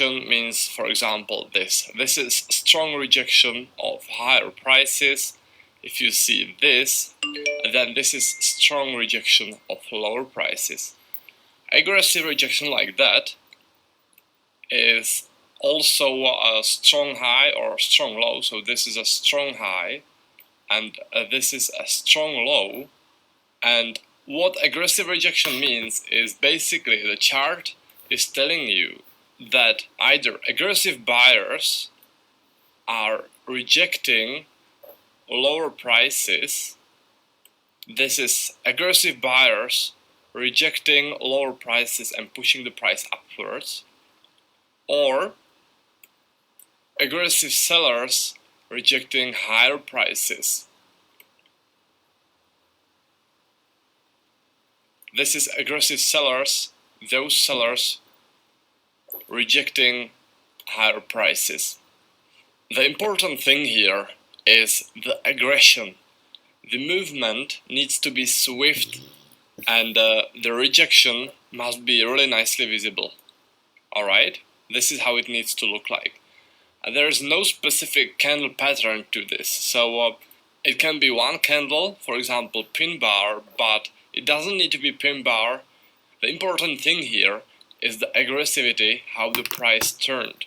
means, for example, this. This is strong rejection of higher prices. If you see this, then this is strong rejection of lower prices. Aggressive rejection like that is also a strong high or strong low. So this is a strong high and this is a strong low. And what aggressive rejection means is basically the chart is telling you that either aggressive buyers are rejecting lower prices. This is aggressive buyers rejecting lower prices and pushing the price upwards, or aggressive sellers rejecting higher prices. This is aggressive sellers, those sellers rejecting higher prices. The important thing here is the aggression. The movement needs to be swift and the rejection must be really nicely visible. Alright? This is how it needs to look like. There is no specific candle pattern to this, so it can be one candle, for example pin bar, but it doesn't need to be pin bar. The important thing here is the aggressivity, how the price turned.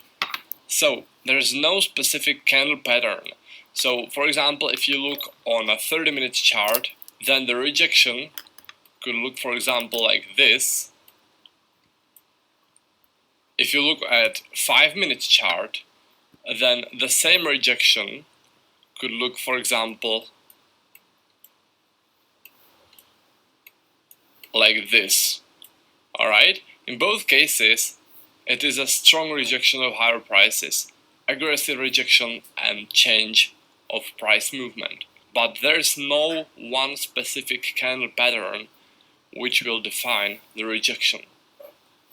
So there is no specific candle pattern. So for example, if you look on a 30-minute chart, then the rejection could look, for example, like this. If you look at 5-minute chart, then the same rejection could look, for example, like this. Alright? In both cases, it is a strong rejection of higher prices, aggressive rejection and change of price movement. But there is no one specific candle pattern which will define the rejection.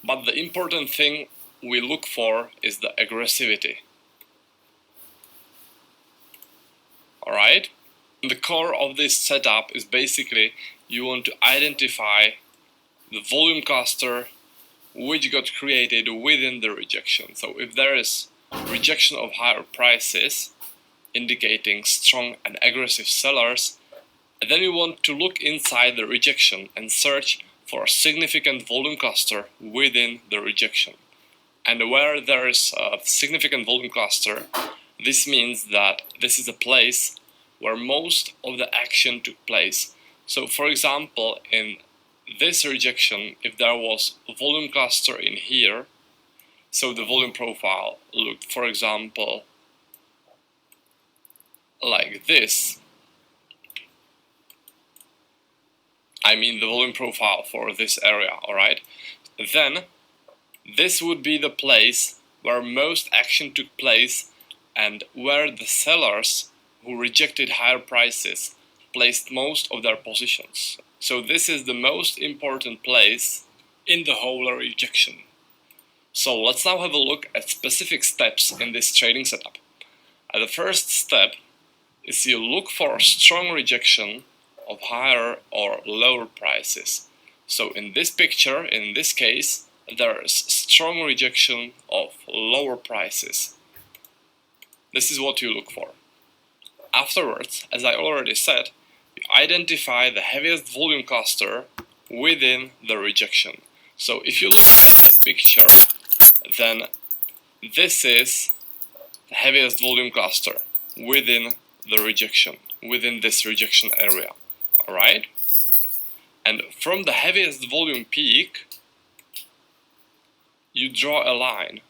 But the important thing we look for is the aggressivity. Alright? The core of this setup is basically you want to identify the volume cluster which got created within the rejection. So if there is rejection of higher prices indicating strong and aggressive sellers, then you want to look inside the rejection and search for a significant volume cluster within the rejection. And where there is a significant volume cluster, this means that this is a place where most of the action took place. So for example, in this rejection, if there was a volume cluster in here, so the volume profile looked, for example, like this. I mean the volume profile for this area, alright? Then this would be the place where most action took place and where the sellers who rejected higher prices placed most of their positions. So this is the most important place in the whole rejection. So let's now have a look at specific steps in this trading setup. The first step is you look for a strong rejection of higher or lower prices. So in this picture, in this case, there is strong rejection of lower prices. This is what you look for. Afterwards, as I already said, you identify the heaviest volume cluster within the rejection. So if you look at this picture, then this is the heaviest volume cluster within the rejection, within this rejection area. Alright? And from the heaviest volume peak, you draw a line.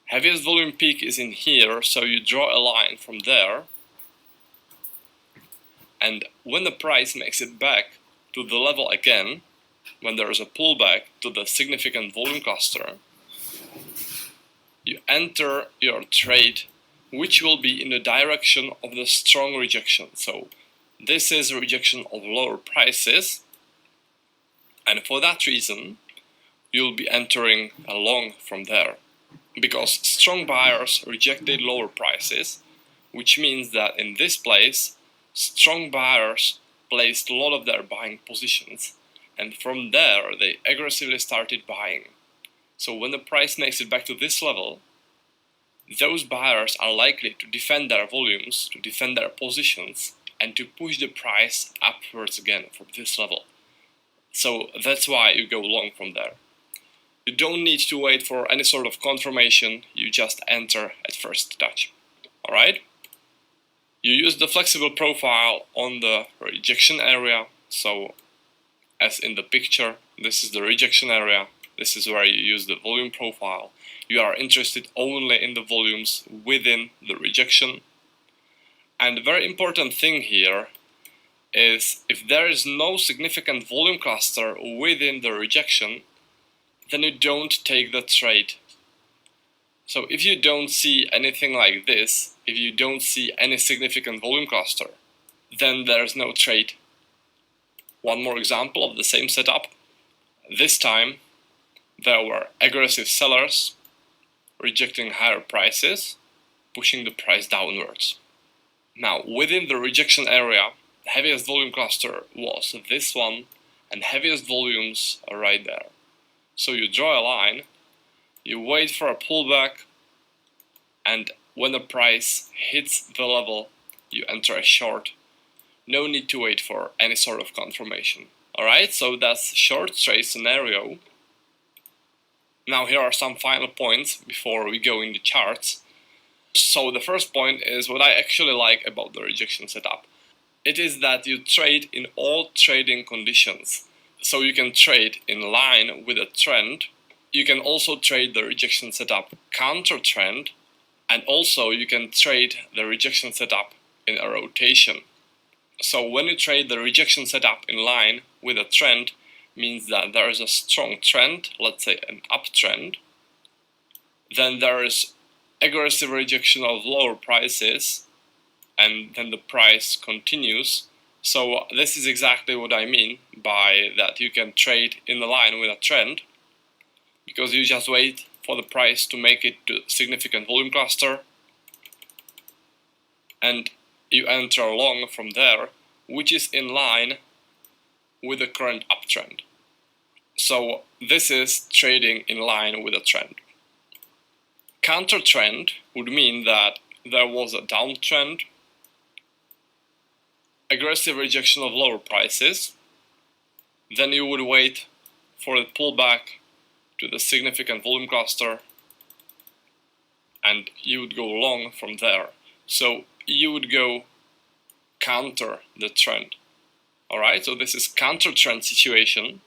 Heaviest volume peak is in here, so you draw a line from there. And when the price makes it back to the level again, when there is a pullback to the significant volume cluster, you enter your trade, which will be in the direction of the strong rejection. So this is rejection of lower prices, and for that reason you'll be entering a long from there, because strong buyers rejected lower prices, which means that in this place strong buyers placed a lot of their buying positions, and from there they aggressively started buying. So when the price makes it back to this level, those buyers are likely to defend their volumes, to defend their positions, and to push the price upwards again from this level. So that's why you go long from there. You don't need to wait for any sort of confirmation, you just enter at first touch. Alright? You use the flexible profile on the rejection area, so as in the picture, this is the rejection area, this is where you use the volume profile. You are interested only in the volumes within the rejection. And the very important thing here is if there is no significant volume cluster within the rejection, then you don't take the trade. So if you don't see anything like this, if you don't see any significant volume cluster, then there's no trade. One more example of the same setup. This time there were aggressive sellers rejecting higher prices, pushing the price downwards. Now within the rejection area, the heaviest volume cluster was this one, and heaviest volumes are right there. So you draw a line, you wait for a pullback, and when the price hits the level, you enter a short. No need to wait for any sort of confirmation. Alright, so that's short trade scenario. Now here are some final points before we go in the charts. So the first point is what I actually like about the rejection setup. It is that you trade in all trading conditions. So you can trade in line with a trend. You can also trade the rejection setup counter trend, and also you can trade the rejection setup in a rotation. So when you trade the rejection setup in line with a trend, means that there is a strong trend, let's say an uptrend. Then there is aggressive rejection of lower prices, and then the price continues. So this is exactly what I mean by that you can trade in the line with a trend, because you just wait for the price to make it to significant volume cluster, and you enter long from there, which is in line with the current uptrend. So this is trading in line with a trend. Counter trend would mean that there was a downtrend, aggressive rejection of lower prices, then you would wait for the pullback to the significant volume cluster, and you would go long from there. So you would go counter the trend. Alright, so this is counter trend situation,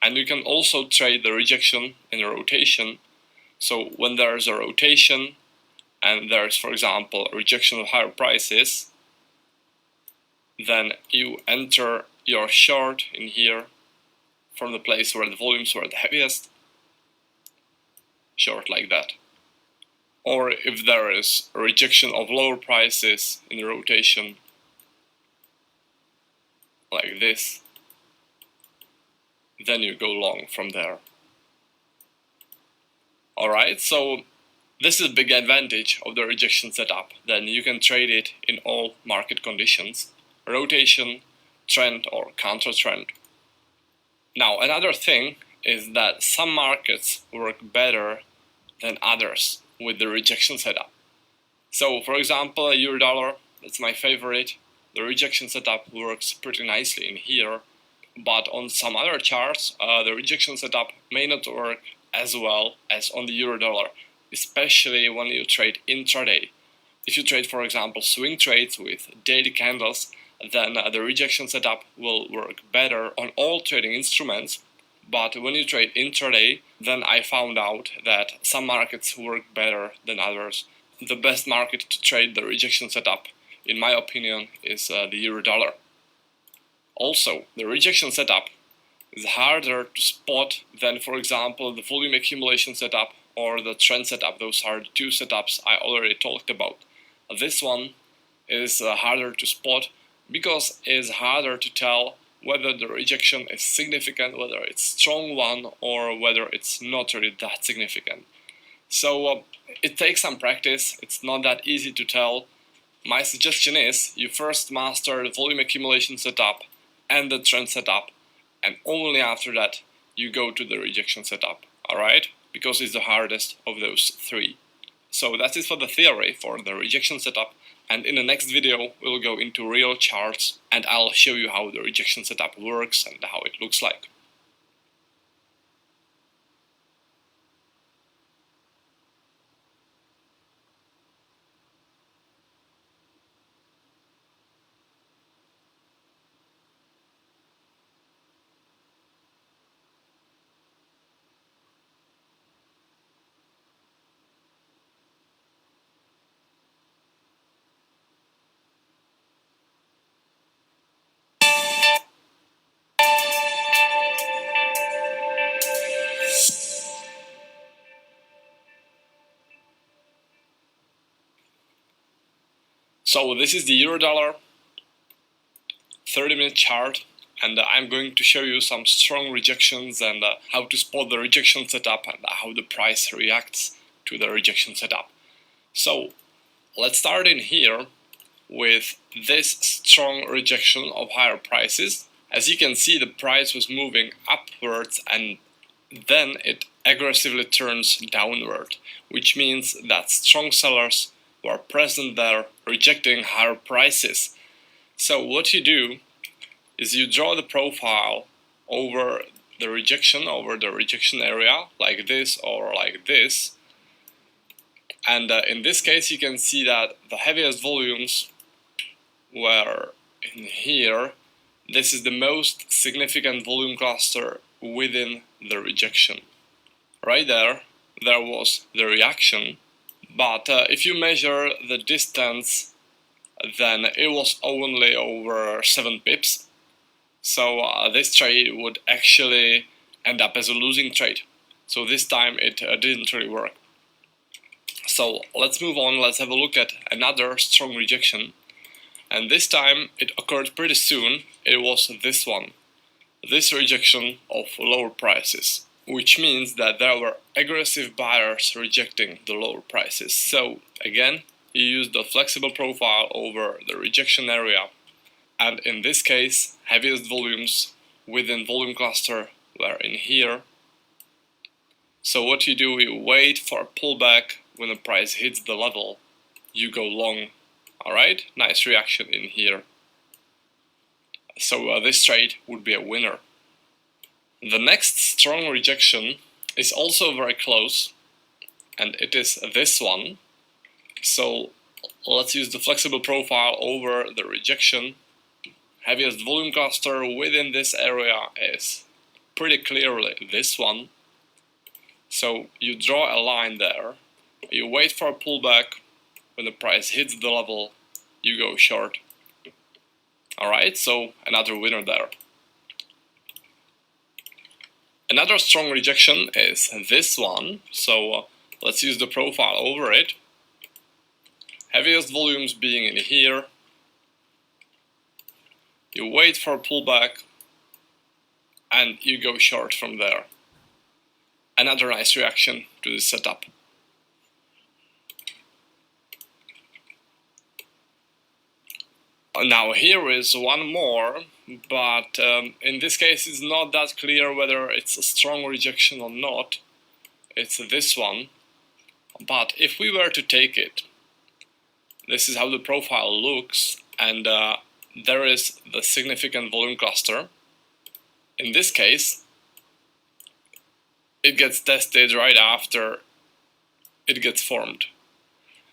and you can also trade the rejection in a rotation. So when there is a rotation and there is, for example, a rejection of higher prices, then you enter your short in here from the place where the volumes were the heaviest, short like that. Or if there is a rejection of lower prices in the rotation, like this, then you go long from there. Alright, so this is a big advantage of the rejection setup. Then you can trade it in all market conditions, rotation, trend or counter trend. Now another thing is that some markets work better than others with the rejection setup. So for example, euro dollar, that's my favorite. The rejection setup works pretty nicely in here, but on some other charts, the rejection setup may not work as well as on the euro dollar, especially when you trade intraday. If you trade, for example, swing trades with daily candles, then the rejection setup will work better on all trading instruments. But when you trade intraday, then I found out that some markets work better than others. The best market to trade the rejection setup, in my opinion, is the euro dollar. Also, the rejection setup is harder to spot than, for example, the volume accumulation setup or the trend setup. Those are the two setups I already talked about. This one is harder to spot because it's harder to tell whether the rejection is significant, whether it's a strong one, or whether it's not really that significant. So it takes some practice, it's not that easy to tell. My suggestion is you first master the volume accumulation setup and the trend setup, and only after that you go to the rejection setup, alright? Because it's the hardest of those three. So that is for the theory, for the rejection setup, and in the next video we'll go into real charts and I'll show you how the rejection setup works and how it looks like. So this is the euro-dollar 30-minute chart, and I'm going to show you some strong rejections and how to spot the rejection setup and how the price reacts to the rejection setup. So let's start in here with this strong rejection of higher prices. As you can see, the price was moving upwards and then it aggressively turns downward, which means that strong sellers were present there rejecting higher prices. So what you do is you draw the profile over the rejection area, like this or like this, and in this case you can see that the heaviest volumes were in here. This is the most significant volume cluster within the rejection. Right there was the reaction, but if you measure the distance, then it was only over 7 pips. So this trade would actually end up as a losing trade. So this time it didn't really work. So let's move on, let's have a look at another strong rejection. And this time it occurred pretty soon. It was this one. This rejection of lower prices, which means that there were aggressive buyers rejecting the lower prices. So again, you use the flexible profile over the rejection area, and in this case, heaviest volumes within volume cluster were in here. So what you do, you wait for a pullback. When the price hits the level, you go long. Alright, nice reaction in here. So this trade would be a winner. The next strong rejection is also very close, and it is this one. So let's use the flexible profile over the rejection. Heaviest volume cluster within this area is pretty clearly this one. So you draw a line there, you wait for a pullback. When the price hits the level, you go short. Alright, so another winner there. Another strong rejection is this one, so let's use the profile over it. Heaviest volumes being in here. You wait for a pullback and you go short from there. Another nice reaction to this setup. Now here is one more, but in this case it's not that clear whether it's a strong rejection or not. It's this one, but if we were to take it, this is how the profile looks, and there is the significant volume cluster. In this case, it gets tested right after it gets formed.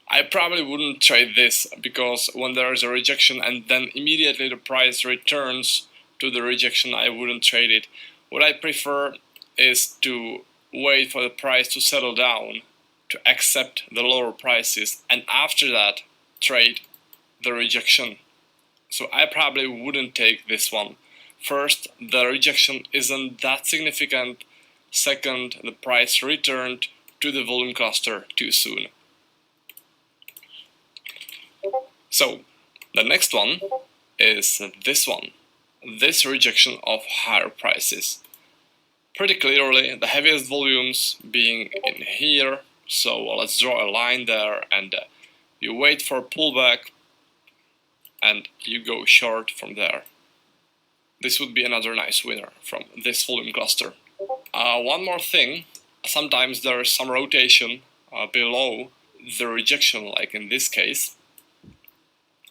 I probably wouldn't trade this, because when there is a rejection and then immediately the price returns to the rejection, I wouldn't trade it. What I prefer is to wait for the price to settle down, to accept the lower prices, and after that trade the rejection. So I probably wouldn't take this one. First, the rejection isn't that significant. Second, the price returned to the volume cluster too soon. So the next one is this one, this rejection of higher prices. Pretty clearly the heaviest volumes being in here, so let's draw a line there, and you wait for a pullback and you go short from there. This would be another nice winner from this volume cluster. One more thing, sometimes there is some rotation below the rejection, like in this case,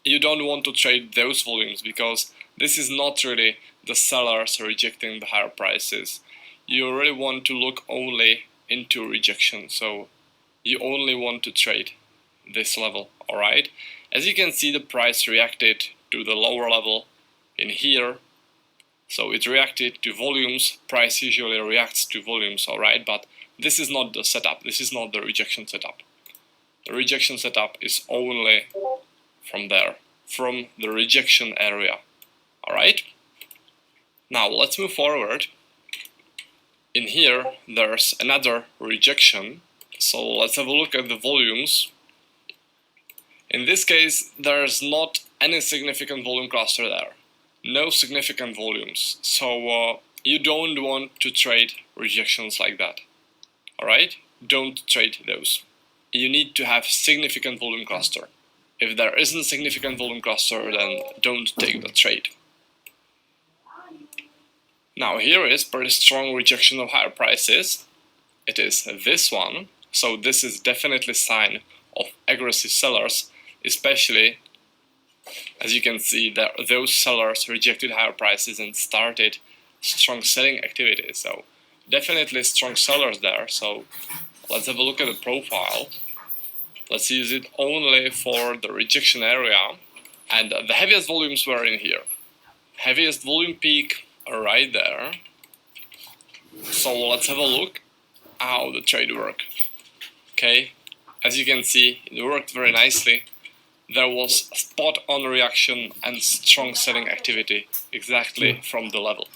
you don't want to trade those volumes because this is not really the sellers rejecting the higher prices. You really want to look only into rejection, so you only want to trade this level, alright? As you can see, the price reacted to the lower level in here, so it reacted to volumes. Price usually reacts to volumes, alright? But this is not the setup, this is not the rejection setup. The rejection setup is only from there, from the rejection area, alright? Now let's move forward. In here there's another rejection, so let's have a look at the volumes. In this case there's not any significant volume cluster there, no significant volumes, so you don't want to trade rejections like that, alright? Don't trade those. You need to have significant volume cluster. If there isn't significant volume cluster, then don't take the trade. Now here is pretty strong rejection of higher prices. It is this one, so this is definitely a sign of aggressive sellers, especially as you can see that those sellers rejected higher prices and started strong selling activity. So definitely strong sellers there. So let's have a look at the profile. Let's use it only for the rejection area, and the heaviest volumes were in here. Heaviest volume peak right there. So let's have a look how the trade worked. Okay, as you can see, it worked very nicely. There was a spot on reaction and strong selling activity exactly from the level.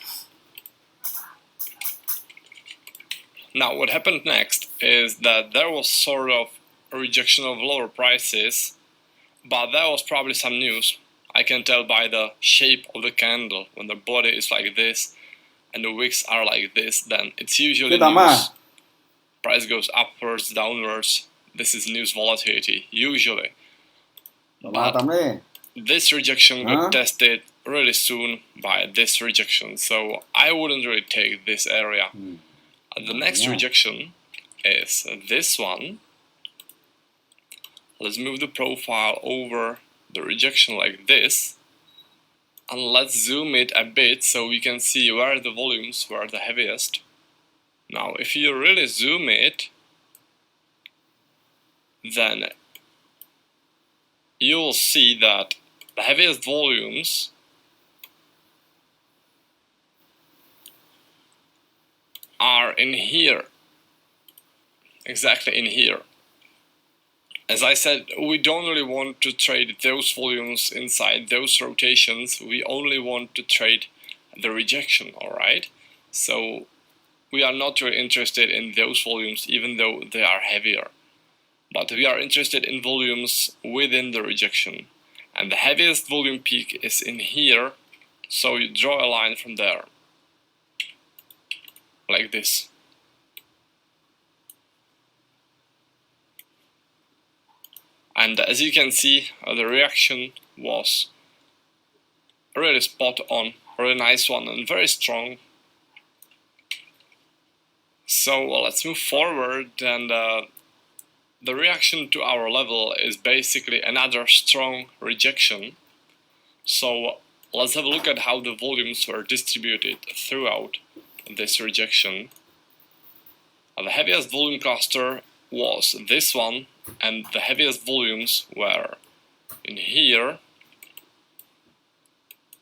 Now what happened next is that there was sort of a rejection of lower prices, but there was probably some news. I can tell by the shape of the candle. When the body is like this and the wicks are like this, then it's usually news. Price goes upwards, downwards. This is news volatility, usually. But this rejection got tested really soon by this rejection, so I wouldn't really take this area. The next rejection is this one. Let's move the profile over the rejection like this, and let's zoom it a bit so we can see where the volumes were the heaviest. Now if you really zoom it, then you will see that the heaviest volumes are in here, exactly in here. As I said, we don't really want to trade those volumes inside those rotations, we only want to trade the rejection, alright? So we are not really interested in those volumes even though they are heavier. But we are interested in volumes within the rejection. And the heaviest volume peak is in here, so you draw a line from there. Like this. And as you can see, the reaction was really spot on, really nice one and very strong. So let's move forward, and the reaction to our level is basically another strong rejection. So let's have a look at how the volumes were distributed throughout this rejection. The heaviest volume cluster was this one, and the heaviest volumes were in here.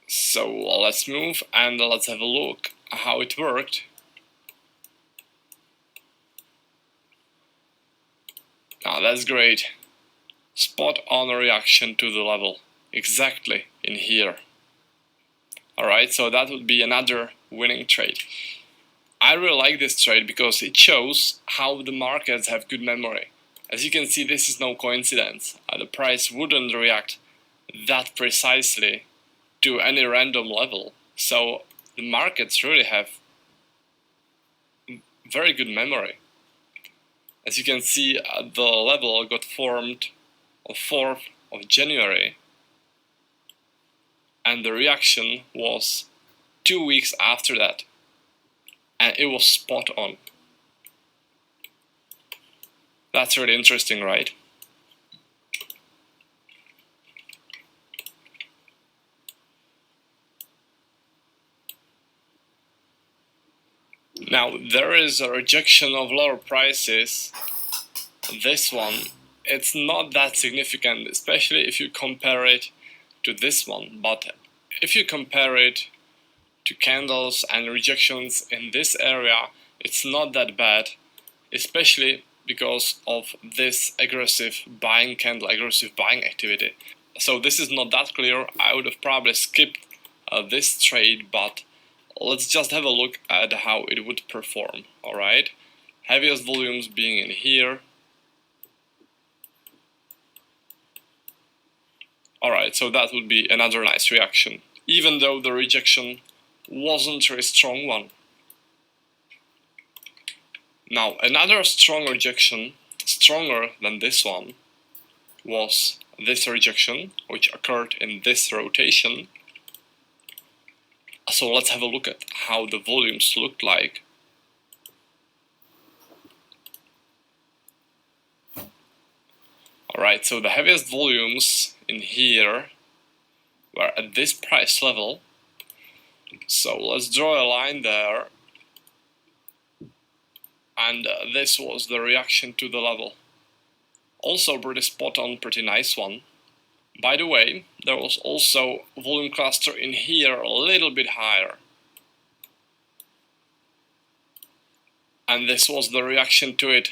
So let's move and let's have a look how it worked. Now that's great. Spot on reaction to the level, exactly in here. Alright, so that would be another winning trade. I really like this trade because it shows how the markets have good memory. As you can see, this is no coincidence. The price wouldn't react that precisely to any random level. So the markets really have very good memory. As you can see, the level got formed on 4th of January, and the reaction was 2 weeks after that, and it was spot on. That's really interesting, right? Now there is a rejection of lower prices. This one, it's not that significant, especially if you compare it to this one, but if you compare it to candles and rejections in this area, it's not that bad, especially because of this aggressive buying candle, aggressive buying activity. So this is not that clear. I would have probably skipped this trade, but let's just have a look at how it would perform. Alright, heaviest volumes being in here. Alright, so that would be another nice reaction, even though the rejection wasn't a very strong one. Now another strong rejection, stronger than this one, was this rejection, which occurred in this rotation. So let's have a look at how the volumes looked like. Alright, so the heaviest volumes in here were at this price level. So let's draw a line there. And this was the reaction to the level. Also pretty spot on, pretty nice one. By the way, there was also volume cluster in here a little bit higher. And this was the reaction to it.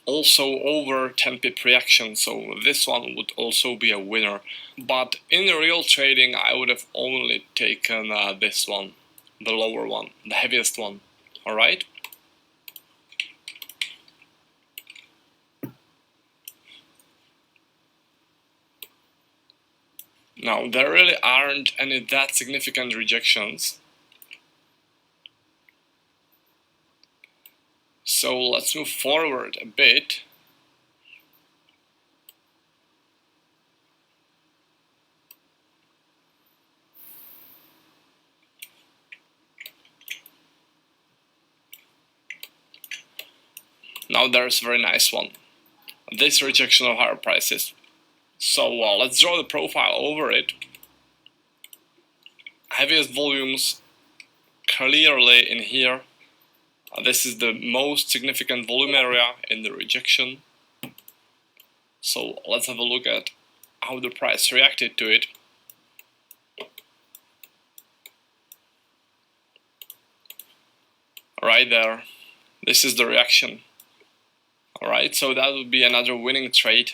Also over 10 pip reaction, so this one would also be a winner. But in real trading I would have only taken this one, the lower one, the heaviest one. Alright? Now there really aren't any that significant rejections. So let's move forward a bit. Now there's a very nice one. This rejection of higher prices. So let's draw the profile over it. Heaviest volumes clearly in here. This is the most significant volume area in the rejection. So let's have a look at how the price reacted to it. Right there, this is the reaction. Alright, so that would be another winning trade.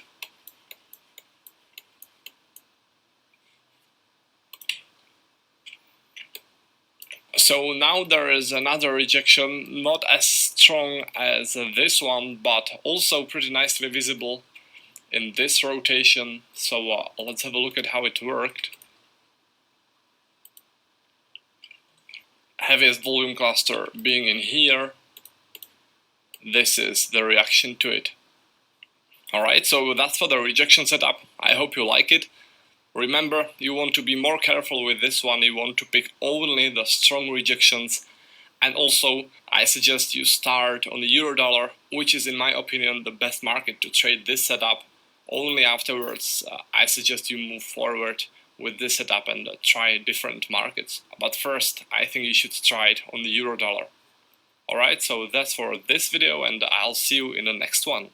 So now there is another rejection, not as strong as this one, but also pretty nicely visible in this rotation. So let's have a look at how it worked. Heaviest volume cluster being in here. This is the reaction to it. Alright, so that's for the rejection setup. I hope you like it. Remember, you want to be more careful with this one. You want to pick only the strong rejections. And also, I suggest you start on the Euro-dollar, which is in my opinion the best market to trade this setup. Only afterwards, I suggest you move forward with this setup and try different markets. But first, I think you should try it on the Euro-dollar. Alright, so that's for this video, and I'll see you in the next one.